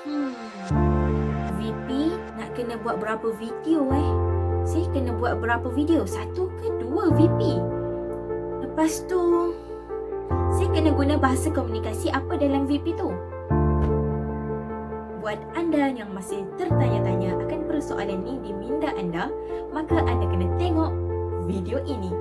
Hmm, VP nak kena buat berapa video Saya kena buat berapa video? Satu ke dua VP? Lepas tu, saya kena guna bahasa komunikasi apa dalam VP tu? Buat anda yang masih tertanya-tanya akan persoalan ni di minda anda, maka anda kena tengok video ini.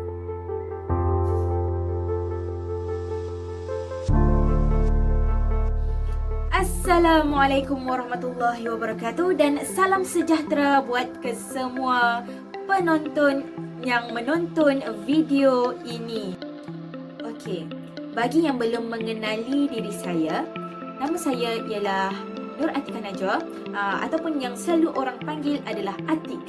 Assalamualaikum warahmatullahi wabarakatuh dan salam sejahtera buat kesemua penonton yang menonton video ini. Okey, bagi yang belum mengenali diri saya, nama saya ialah Nur Atika Najwa, ataupun yang selalu orang panggil adalah Atik.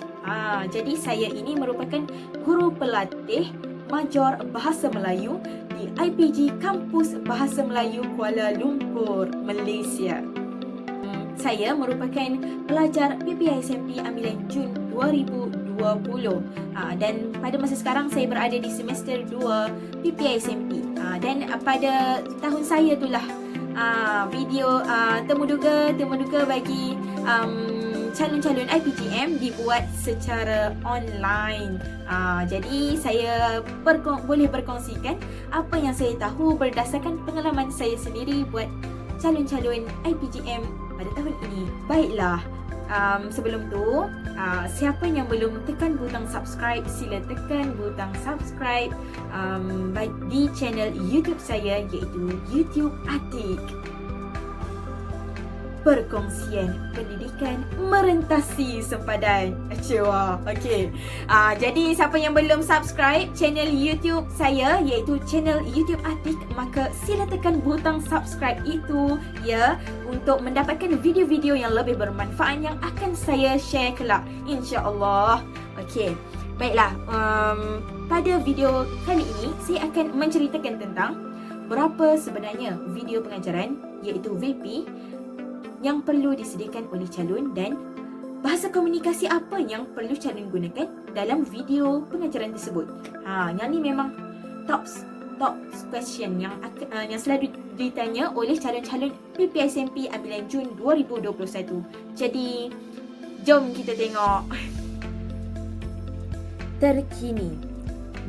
Jadi saya ini merupakan guru pelatih major Bahasa Melayu di IPG Kampus Bahasa Melayu Kuala Lumpur, Malaysia. Saya merupakan pelajar PPISMP ambilan Jun 2020 dan pada masa sekarang saya berada di semester 2 PPISMP dan pada tahun saya itulah video temu duga bagi calon-calon IPGM dibuat secara online. Jadi saya boleh berkongsikan apa yang saya tahu berdasarkan pengalaman saya sendiri buat calon-calon IPGM pada tahun ini. Baiklah, sebelum tu, siapa yang belum tekan butang subscribe, sila tekan butang subscribe di channel YouTube saya, iaitu YouTube Atik. Perkongsian pendidikan merentasi sempadan. Cewa. Okey. Jadi siapa yang belum subscribe channel YouTube saya, iaitu channel YouTube Atik, maka sila tekan butang subscribe itu ya, untuk mendapatkan video-video yang lebih bermanfaat yang akan saya share kelak, insya-Allah. Okey. Baiklah, pada video kali ini saya akan menceritakan tentang berapa sebenarnya video pengajaran, iaitu VP, yang perlu disediakan oleh calon dan bahasa komunikasi apa yang perlu calon gunakan dalam video pengajaran tersebut. Yang ni memang top question yang selalu ditanya oleh calon-calon PPISMP ambilan Jun 2021. Jadi, jom kita tengok. Terkini,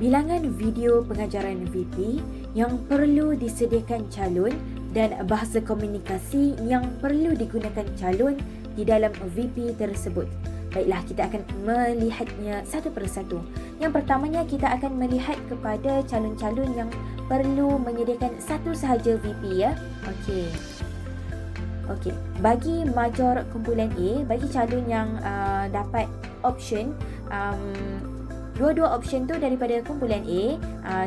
bilangan video pengajaran VP yang perlu disediakan calon dan bahasa komunikasi yang perlu digunakan calon di dalam VP tersebut. Baiklah, kita akan melihatnya satu persatu. Yang pertamanya, kita akan melihat kepada calon-calon yang perlu menyediakan satu sahaja VP ya. Okey. Bagi major kumpulan A, bagi calon yang dapat option dua-dua option tu daripada kumpulan A,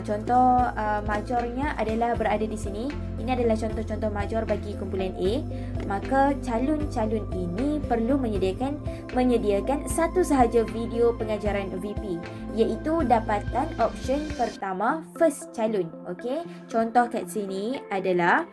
contoh majornya adalah berada di sini. Ini adalah contoh-contoh major bagi kumpulan A. Maka calon-calon ini perlu menyediakan satu sahaja video pengajaran VP, iaitu dapatan option pertama first calon. Okey, contoh kat sini adalah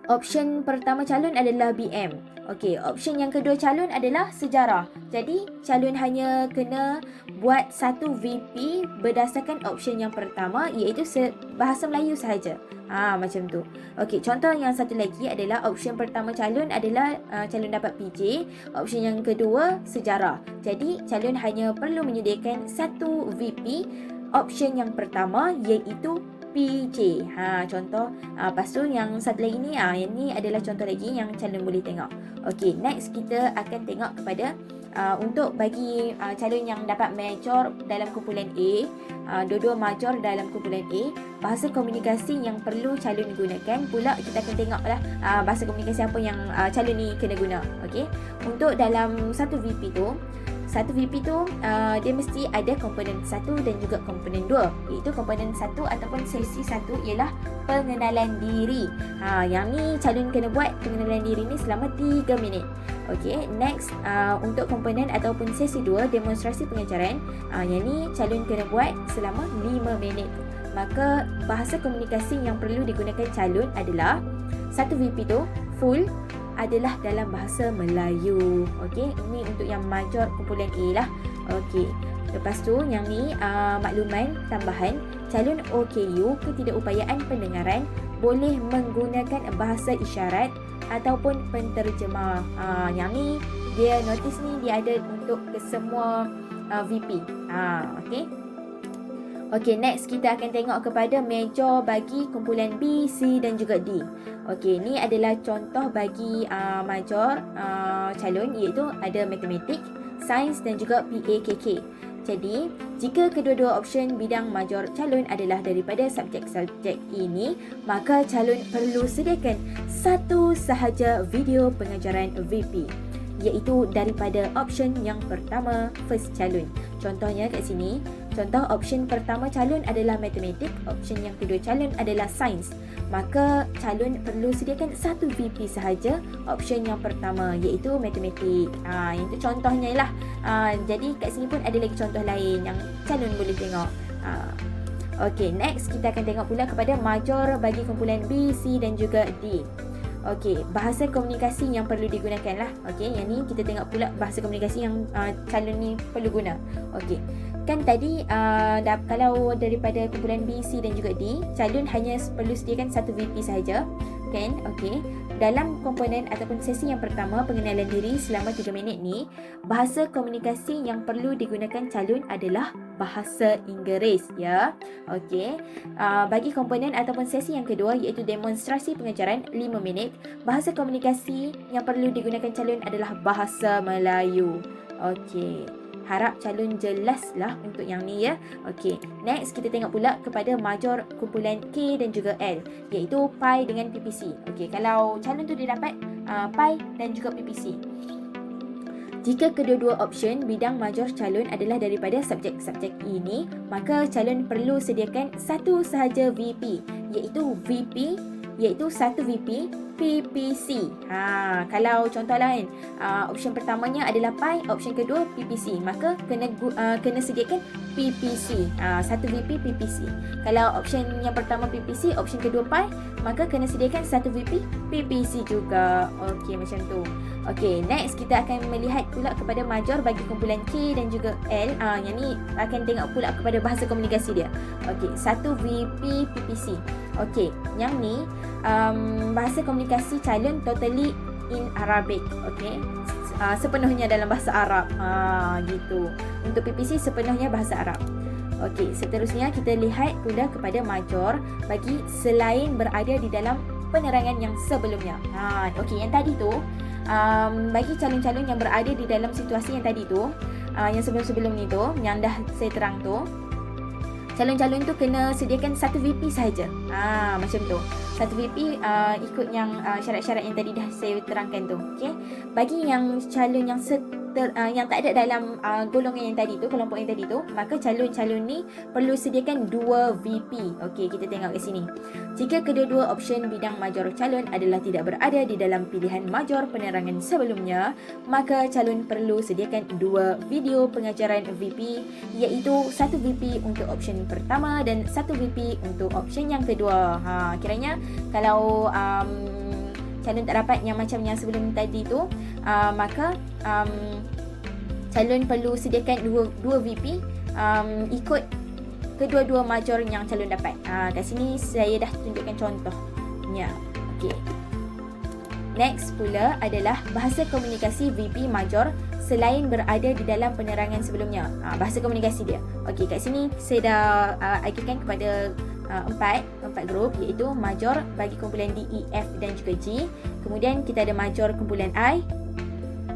option pertama calon adalah BM. Okey, option yang kedua calon adalah sejarah. Jadi, calon hanya kena buat satu VP berdasarkan option yang pertama, iaitu bahasa Melayu sahaja. Macam tu. Okey, contoh yang satu lagi adalah option pertama calon adalah calon dapat PJ. Option yang kedua sejarah. Jadi, calon hanya perlu menyediakan satu VP option yang pertama, iaitu PJ. Contoh. Lepas tu yang satu lagi ni, yang ni adalah contoh lagi yang calon boleh tengok. Okey, next kita akan tengok kepada untuk bagi calon yang dapat major dalam kumpulan A, dua-dua major dalam kumpulan A, bahasa komunikasi yang perlu calon gunakan pula kita akan tengoklah bahasa komunikasi apa yang calon ni kena guna. Okey, untuk dalam satu VP tu, dia mesti ada komponen 1 dan juga komponen 2, iaitu komponen 1 ataupun sesi 1 ialah pengenalan diri. Yang ni calon kena buat pengenalan diri ni selama 3 minit. Okey, next untuk komponen ataupun sesi 2, demonstrasi pengajaran, yang ni calon kena buat selama 5 minit. Maka bahasa komunikasi yang perlu digunakan calon adalah satu VP tu full adalah dalam bahasa Melayu. Okey, ini untuk yang major kumpulan A lah. Okey. Lepas tu yang ni makluman tambahan, calon OKU ketidakupayaan pendengaran boleh menggunakan bahasa isyarat ataupun penterjemah. Yang ni dia notice ni dia ada untuk ke semua VP. Okey. Okey, next kita akan tengok kepada major bagi kumpulan B, C dan juga D. Okey, ni adalah contoh bagi major calon, iaitu ada matematik, sains dan juga PAKK. Jadi, jika kedua-dua option bidang major calon adalah daripada subjek-subjek ini, maka calon perlu sediakan satu sahaja video pengajaran VP, iaitu daripada option yang pertama, first calon. Contohnya kat sini, contoh option pertama calon adalah matematik, option yang kedua calon adalah sains. Maka calon perlu sediakan satu VP sahaja option yang pertama, iaitu matematik. Yang itu contohnya lah. Jadi kat sini pun ada lagi contoh lain yang calon boleh tengok. Okey, next kita akan tengok pula kepada major bagi kumpulan B, C dan juga D. Okey, bahasa komunikasi yang perlu digunakan lah. Okey, yang ni kita tengok pula bahasa komunikasi yang calon ni perlu guna. Okey, kan tadi kalau daripada kumpulan B, C dan juga D, calon hanya perlu sediakan satu VP sahaja, kan? Okey, dalam komponen ataupun sesi yang pertama, pengenalan diri selama 3 minit ni, bahasa komunikasi yang perlu digunakan calon adalah bahasa Inggeris, ya. Okey, bagi komponen ataupun sesi yang kedua, iaitu demonstrasi pengajaran 5 minit, bahasa komunikasi yang perlu digunakan calon adalah bahasa Melayu. Okey, harap calon jelaslah untuk yang ni, ya. Okey, next kita tengok pula kepada major kumpulan K dan juga L, iaitu Pi dengan PPC. Okey, kalau calon tu dia dapat Pi dan juga PPC. Jika kedua-dua option bidang major calon adalah daripada subjek-subjek ini, maka calon perlu sediakan satu sahaja VP, iaitu satu VP PPC. Kalau contohlah kan, option pertamanya adalah Pi, option kedua PPC, maka kena sediakan PPC. Satu VP PPC. Kalau option yang pertama PPC, option kedua Pi, maka kena sediakan satu VP PPC juga. Okey, macam tu. Okey, next kita akan melihat pula kepada major bagi kumpulan K dan juga L. Yang ni akan tengok pula kepada bahasa komunikasi dia. Okey, satu VP PPC. Okey, yang ni bahasa komunikasi calon totally in Arabic. Okey, sepenuhnya dalam bahasa Arab. Gitu. Untuk PPC sepenuhnya bahasa Arab. Okey, seterusnya kita lihat pula kepada major bagi selain berada di dalam penerangan yang sebelumnya. Okey, yang tadi tu bagi calon-calon yang berada di dalam situasi yang tadi tu, yang sebelum-sebelum ni tu, yang dah saya terang tu, calon-calon tu kena sediakan satu VP sahaja. Macam tu. Satu VP ikut yang syarat-syarat yang tadi dah saya terangkan tu. Okey. Bagi yang calon yang tak ada dalam golongan yang tadi tu, kelompok yang tadi tu, maka calon-calon ni perlu sediakan dua VP. Okey, kita tengok kat sini. Jika kedua-dua option bidang major calon adalah tidak berada di dalam pilihan major penerangan sebelumnya, maka calon perlu sediakan dua video pengajaran VP, iaitu satu VP untuk option pertama dan satu VP untuk option yang kedua. Kiranya kalau calon tak dapat yang macam yang sebelum tadi tu, maka calon perlu sediakan dua VP ikut kedua-dua major yang calon dapat. Kat sini saya dah tunjukkan contohnya. Okey. Next pula adalah bahasa komunikasi VP major selain berada di dalam penerangan sebelumnya. Bahasa komunikasi dia. Okey, kat sini saya dah agihkan kepada empat grup, iaitu major bagi kumpulan D, E, F dan juga G. Kemudian kita ada major kumpulan I,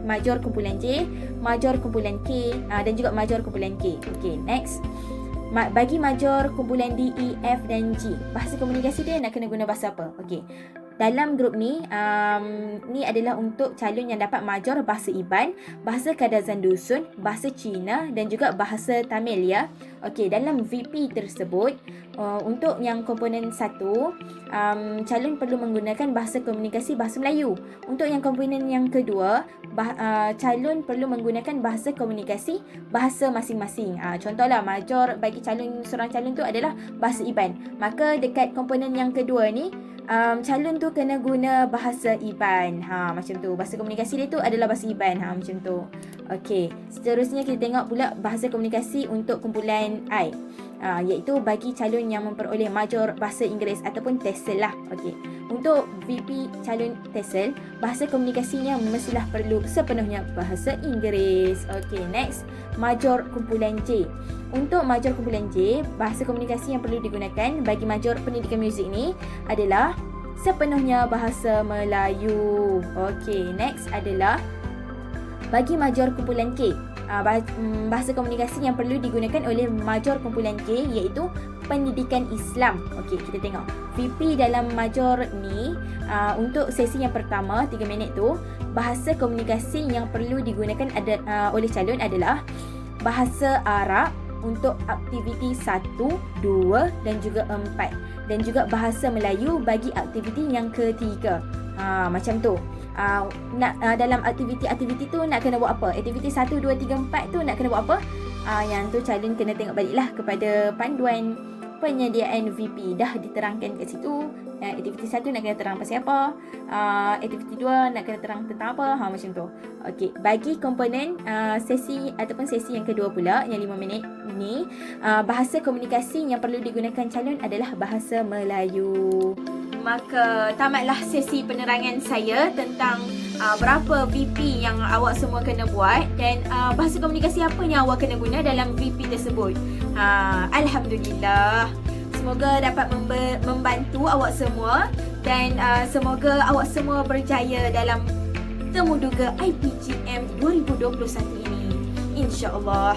major kumpulan J, major kumpulan K dan juga major kumpulan K. Okey, next. Bagi major kumpulan D, E, F dan G, bahasa komunikasi dia nak kena guna bahasa apa? Okey. Dalam grup ni, ni adalah untuk calon yang dapat major bahasa Iban, bahasa Kadazan Dusun, bahasa Cina dan juga bahasa Tamil, ya. Okey, dalam VP tersebut, untuk yang komponen 1, calon perlu menggunakan bahasa komunikasi bahasa Melayu. Untuk yang komponen yang kedua, calon perlu menggunakan bahasa komunikasi bahasa masing-masing. Contohlah, major bagi seorang calon tu adalah bahasa Iban. Maka dekat komponen yang kedua ni, calon tu kena guna bahasa Iban. Macam tu. Bahasa komunikasi dia tu adalah bahasa Iban. Macam tu. Okey. Seterusnya kita tengok pula bahasa komunikasi untuk kumpulan I. iaitu bagi calon yang memperoleh major bahasa Inggeris ataupun TESOL lah. Okey. Untuk VP calon TESOL, bahasa komunikasinya mestilah perlu sepenuhnya bahasa Inggeris. Okey, next, major kumpulan J. Untuk major kumpulan J, bahasa komunikasi yang perlu digunakan bagi major pendidikan muzik ni adalah sepenuhnya bahasa Melayu. Okey, next adalah bagi major kumpulan K, bahasa komunikasi yang perlu digunakan oleh major kumpulan K iaitu pendidikan Islam. Okey, kita tengok VP dalam major ni, untuk sesi yang pertama 3 minit tu, bahasa komunikasi yang perlu digunakan oleh calon adalah bahasa Arab untuk aktiviti 1, 2 dan juga 4, dan juga bahasa Melayu bagi aktiviti yang ketiga. Macam tu. Dalam aktiviti tu nak kena buat apa? Aktiviti 1, 2, 3, 4 tu nak kena buat apa? Yang tu calon kena tengok baliklah kepada panduan penyediaan VP. Dah diterangkan kat situ. Aktiviti 1 nak kena terang pasal apa? Aktiviti 2 nak kena terang tentang apa? Macam tu. Okey, bagi komponen sesi ataupun sesi yang kedua pula, yang 5 minit ni, bahasa komunikasi yang perlu digunakan calon adalah bahasa Melayu. Maka tamatlah sesi penerangan saya tentang berapa VP yang awak semua kena buat dan bahasa komunikasi apa yang awak kena guna dalam VP tersebut. Alhamdulillah, semoga dapat membantu awak semua dan semoga awak semua berjaya dalam Temuduga IPGM 2021 ini, insya-Allah.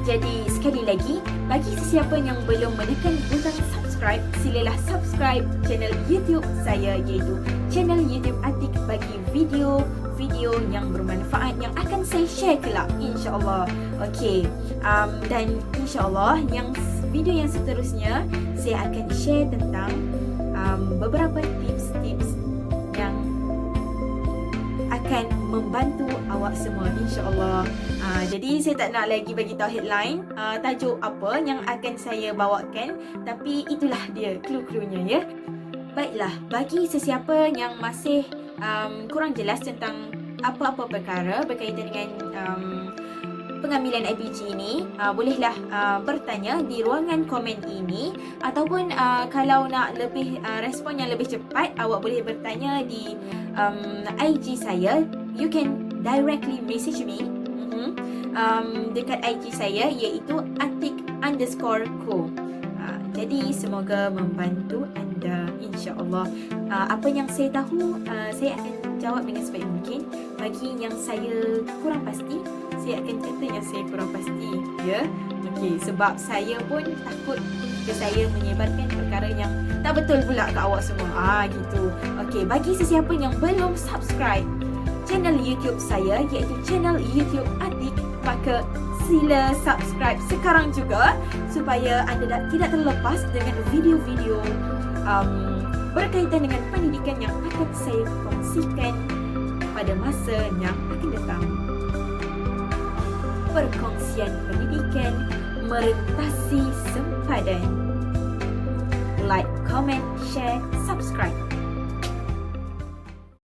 Jadi sekali lagi, bagi sesiapa yang belum menekan butang subscribe, silalah subscribe channel YouTube saya, iaitu channel YouTube Atik, bagi video-video yang bermanfaat yang akan saya share kelak, insya-Allah. Okey, dan insya-Allah yang video yang seterusnya saya akan share tentang beberapa tips-tips yang akan membantu awak semua, insya-Allah. Jadi saya tak nak lagi bagi tahu headline, tajuk apa yang akan saya bawakan, tapi itulah dia clue-cluenya ya. Baiklah, bagi sesiapa yang masih kurang jelas tentang apa-apa perkara berkaitan dengan pengambilan IPG ini, bolehlah bertanya di ruangan komen ini, ataupun kalau nak lebih respon yang lebih cepat, awak boleh bertanya di IG saya. You can directly message me dekat IG saya, iaitu atik_co. Jadi semoga membantu anda, insya-Allah. Apa yang saya tahu, saya akan jawab dengan sebaik mungkin. Bagi yang saya kurang pasti, saya akan kata yang saya kurang pasti, ya. Okey, sebab saya pun takut jika saya menyebarkan perkara yang tak betul pula ke awak semua. Gitu. Okey, bagi sesiapa yang belum subscribe channel YouTube saya, iaitu channel YouTube Atik, maka sila subscribe sekarang juga supaya anda tidak terlepas dengan video-video berkaitan dengan pendidikan yang akan saya kongsikan pada masa yang akan datang. Perkongsian pendidikan merentasi sempadan. Like, comment, share, subscribe.